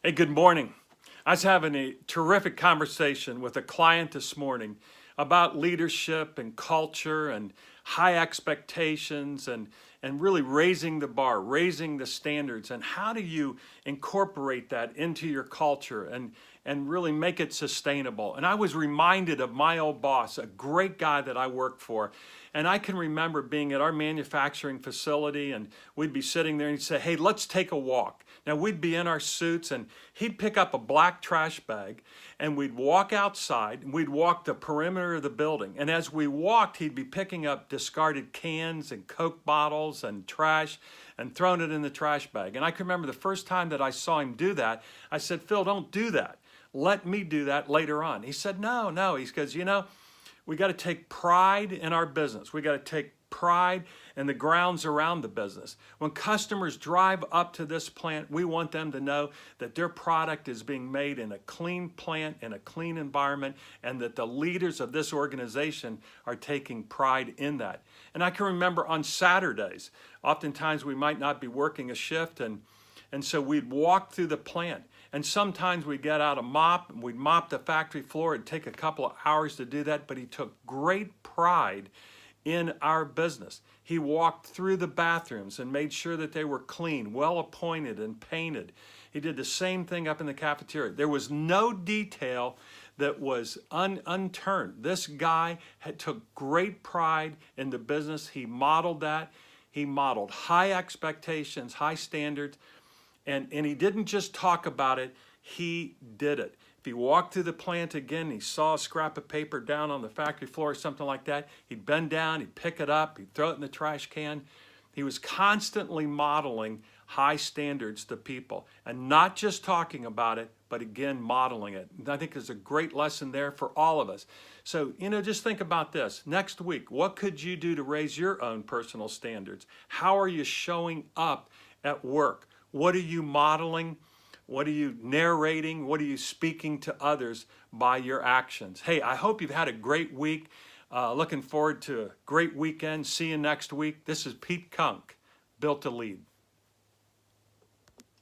Hey, good morning. I was having a terrific conversation with a client this morning about leadership and culture and high expectations and really raising the bar, raising the standards, and how do you incorporate that into your culture and really make it sustainable. And I was reminded of my old boss, a great guy that I worked for. And I can remember being at our manufacturing facility and we'd be sitting there and he'd say, hey, let's take a walk. Now we'd be in our suits and he'd pick up a black trash bag and we'd walk outside and we'd walk the perimeter of the building. And as we walked, he'd be picking up discarded cans and Coke bottles and trash and throwing it in the trash bag. And I can remember the first time that I saw him do that, I said, Phil, don't do that. Let me do that later on. He said, no. He goes, we got to take pride in our business. We got to take pride in the grounds around the business. When customers drive up to this plant, we want them to know that their product is being made in a clean plant, in a clean environment, and that the leaders of this organization are taking pride in that. And I can remember on Saturdays, oftentimes we might not be working a shift, and so we'd walk through the plant. And sometimes we'd get out a mop, and we'd mop the factory floor. It'd take a couple of hours to do that, but he took great pride in our business. He walked through the bathrooms and made sure that they were clean, well appointed, and painted. He did the same thing up in the cafeteria. There was no detail that was unturned. This guy took great pride in the business. He modeled that. He modeled high expectations, high standards. And he didn't just talk about it, he did it. If he walked through the plant again, he saw a scrap of paper down on the factory floor or something like that, he'd bend down, he'd pick it up, he'd throw it in the trash can. He was constantly modeling high standards to people and not just talking about it, but again, modeling it. And I think there's a great lesson there for all of us. So, just think about this. Next week, what could you do to raise your own personal standards? How are you showing up at work? What are you modeling? What are you narrating? What are you speaking to others by your actions? Hey, I hope you've had a great week. Looking forward to a great weekend. See you next week. This is Pete Kunk, Built to Lead.